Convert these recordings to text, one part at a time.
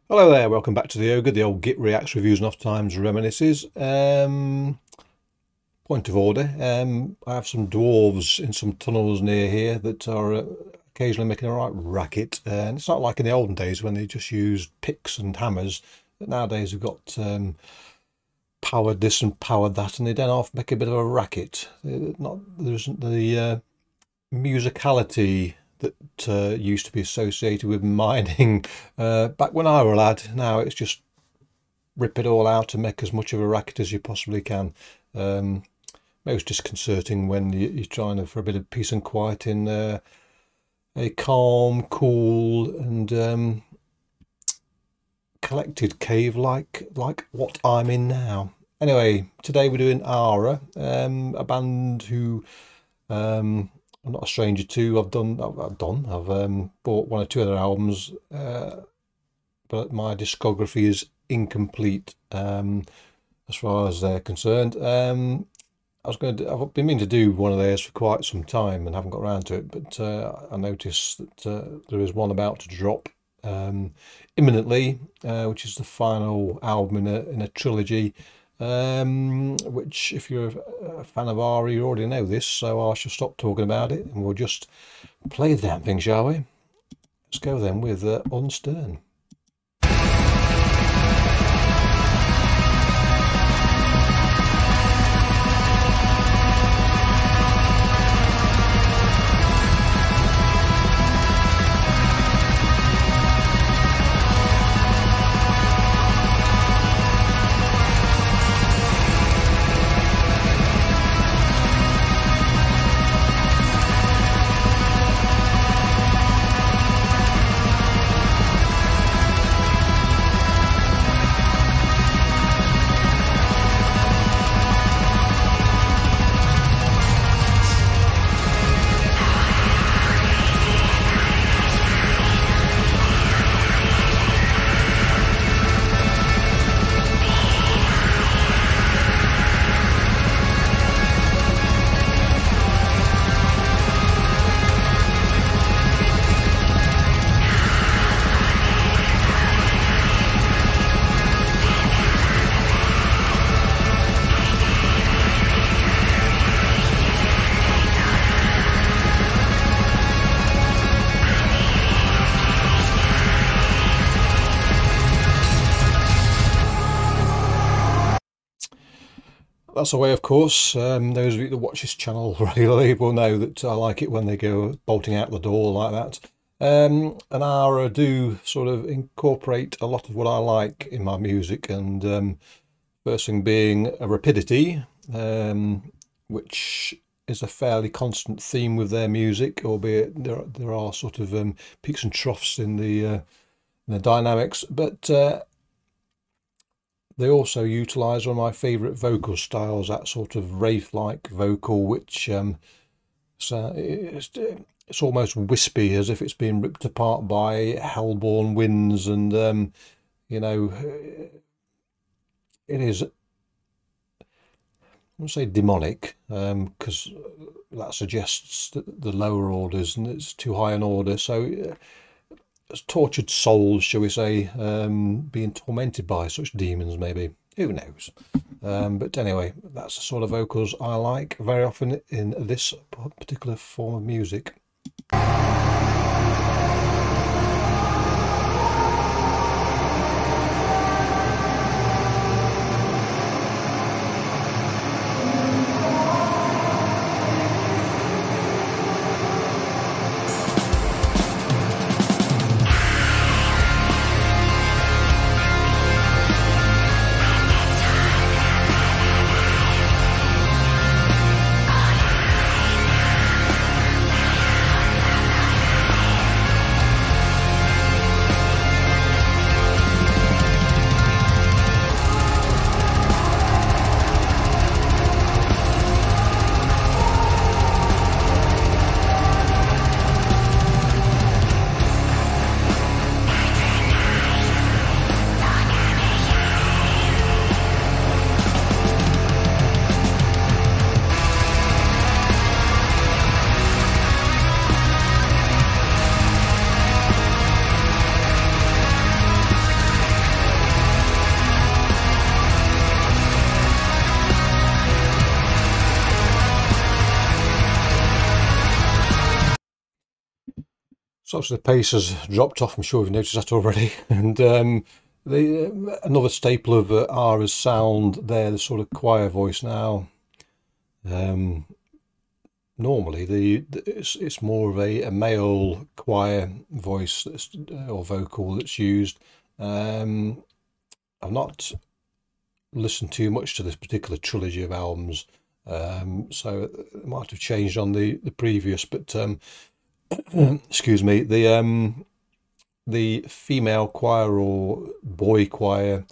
Hello there, welcome back to the Ogre, the old Git Reacts, Reviews and Off Times Reminisces. Point of order, I have some dwarves in some tunnels near here that are occasionally making a right racket. And it's not like in the olden days when they just used picks and hammers. But nowadays we've got powered this and powered that, and they don't often make a bit of a racket. There isn't the musicality that used to be associated with mining back when I was a lad. Now it's just rip it all out and make as much of a racket as you possibly can. Most disconcerting when you're trying for a bit of peace and quiet in a calm, cool and collected cave like what I'm in now. Anyway, today we're doing Aara, a band who I'm not a stranger to. I've bought one or two of their albums, but my discography is incomplete as far as they're concerned. I've been meaning to do one of theirs for quite some time and haven't got around to it, but I noticed that there is one about to drop imminently, which is the final album in a trilogy. Which, if you're a fan of Aara, you already know this, so I shall stop talking about it and we'll just play the damn thing, shall we? Let's go then with Unstern. That's the way, of course. Those of you that watch this channel regularly will know that I like it when they go bolting out the door like that. And Aara do sort of incorporate a lot of what I like in my music, and first thing being a rapidity, which is a fairly constant theme with their music, albeit there are sort of peaks and troughs in the dynamics, but they also utilise one of my favourite vocal styles, that sort of wraith-like vocal, which so it's almost wispy, as if it's being ripped apart by hellborn winds, and you know, it is, I wouldn't say demonic, because that suggests that the lower orders, and it's too high an order, so tortured souls, shall we say, being tormented by such demons, maybe, who knows. But anyway, that's the sort of vocals I like very often in this particular form of music. So obviously the pace has dropped off, I'm sure you've noticed that already. And another staple of Aara's sound there, the sort of choir voice now. Normally it's more of a male choir voice or vocal that's used. I've not listened too much to this particular trilogy of albums, so it might have changed on the previous, but excuse me, the female choir or boy choir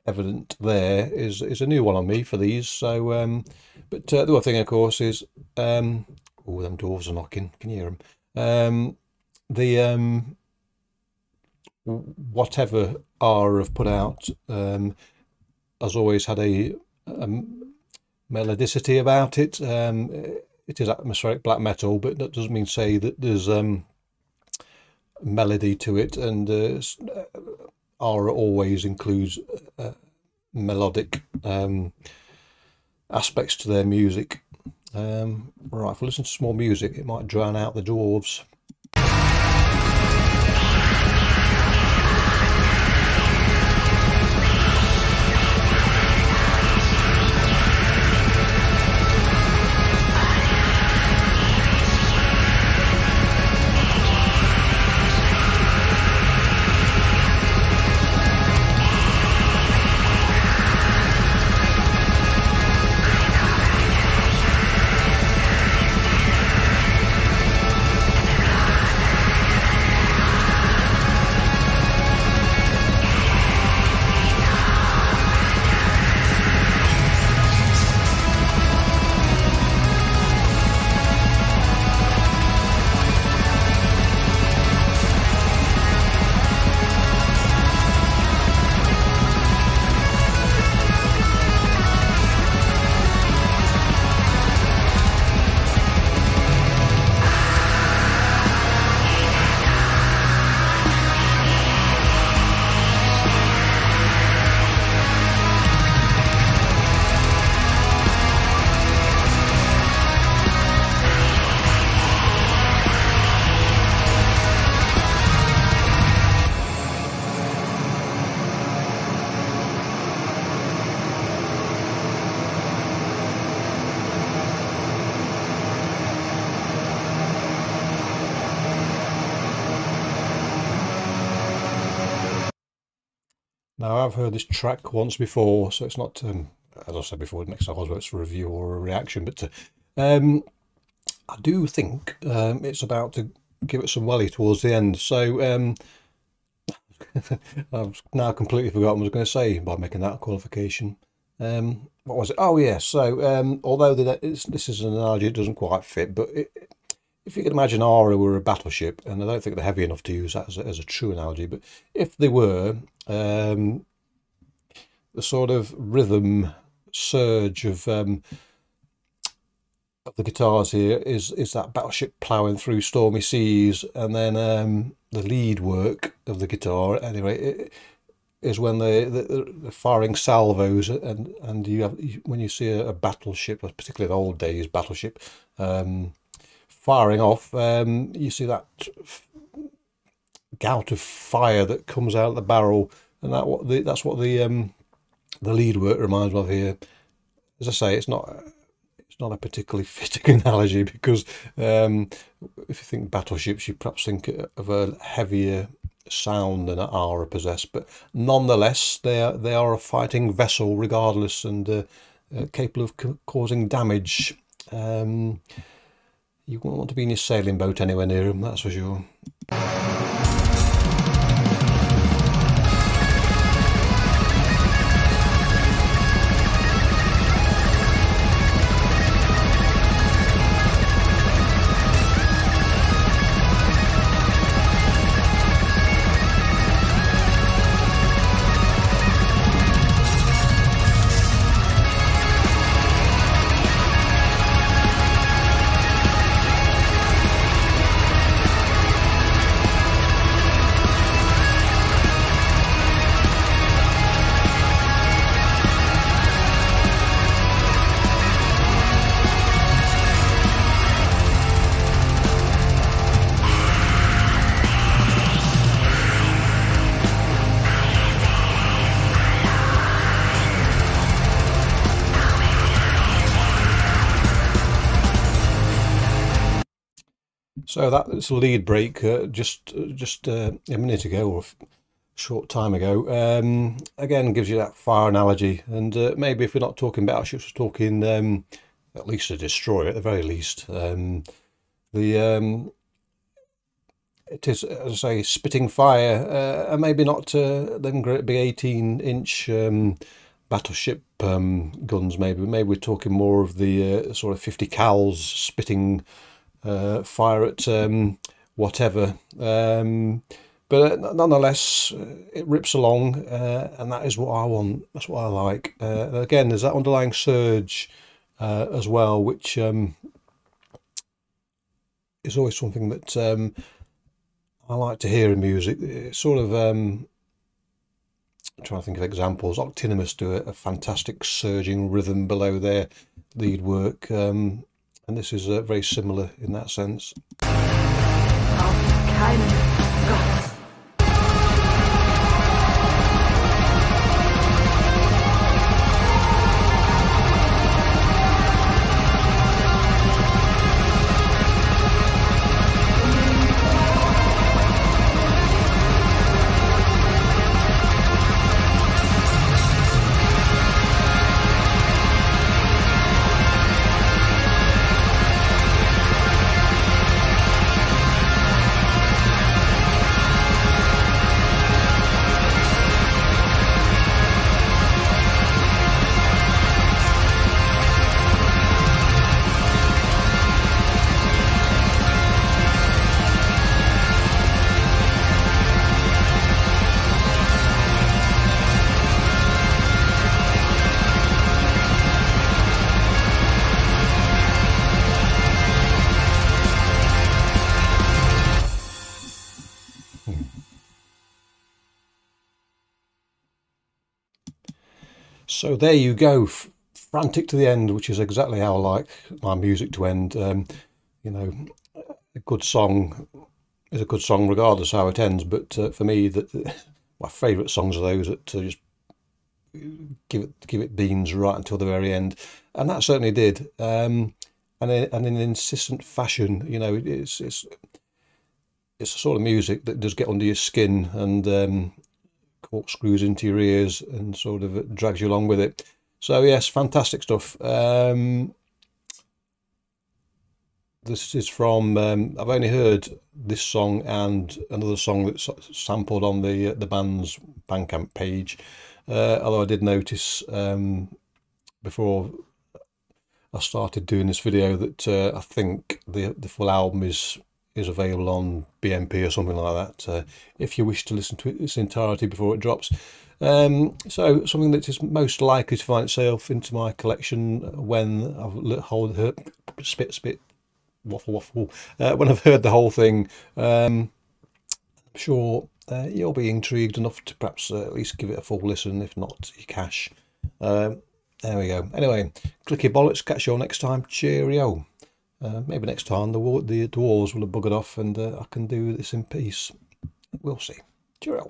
evident there is a new one on me for these. So but the other thing, of course, is oh, them doors are knocking, can you hear them? Whatever Aara have put out has always had a melodicity about it. It is atmospheric black metal, but that doesn't mean to say that there's melody to it, and Aara always includes melodic aspects to their music. Right, if we listen to some more music, it might drown out the dwarves. Now, I've heard this track once before, so it's not, as I said before, next time whether it's a review or a reaction, but I do think it's about to give it some welly towards the end. So I've now completely forgotten what I was going to say by making that qualification. What was it? Oh, yes. So although this is an analogy, it doesn't quite fit, but if you can imagine Aara were a battleship, and I don't think they're heavy enough to use that as a true analogy, but if they were, the sort of rhythm surge of the guitars here is that battleship ploughing through stormy seas, and then the lead work of the guitar, anyway, is when they're firing salvos, and when you see a battleship, particularly the old days battleship, firing off, you see that gout of fire that comes out of the barrel, and that's what the lead work reminds me of here. As I say, it's not a particularly fitting analogy, because if you think battleships, you perhaps think of a heavier sound than Aara possess, but nonetheless they are a fighting vessel regardless, and capable of causing damage. You wouldn't want to be in your sailing boat anywhere near them, that's for sure. So that's a lead break just a minute ago, or a short time ago. Again, gives you that fire analogy, and maybe if we're not talking battleships, we're talking at least a destroyer at the very least. It is, as I say, spitting fire, and maybe not them great big 18-inch battleship guns. Maybe we're talking more of the sort of 50 cals spitting fire at whatever. But nonetheless, it rips along, and that is what I want. That's what I like. Again, there's that underlying surge as well, which is always something that I like to hear in music. It's sort of I'm trying to think of examples. Octinimus do a fantastic surging rhythm below their lead work, and this is very similar in that sense. So there you go, frantic to the end, which is exactly how I like my music to end. You know, a good song is a good song regardless how it ends. But for me, my favourite songs are those that just give it beans right until the very end, and that certainly did. And in an insistent fashion. You know, it's the sort of music that does get under your skin and corkscrews into your ears and sort of drags you along with it. So yes, fantastic stuff. This is from I've only heard this song and another song that's sampled on the band's Bandcamp page, although I did notice before I started doing this video that I think the full album is available on BMP or something like that, if you wish to listen to its entirety before it drops. So something that is most likely to find itself into my collection when I've spit waffle when I've heard the whole thing. I'm sure you'll be intrigued enough to perhaps at least give it a full listen. If not, you cash. There we go. Anyway, clicky bollocks, catch you all next time. Cheerio. Maybe next time the dwarves will have buggered off and I can do this in peace. We'll see. Cheerio.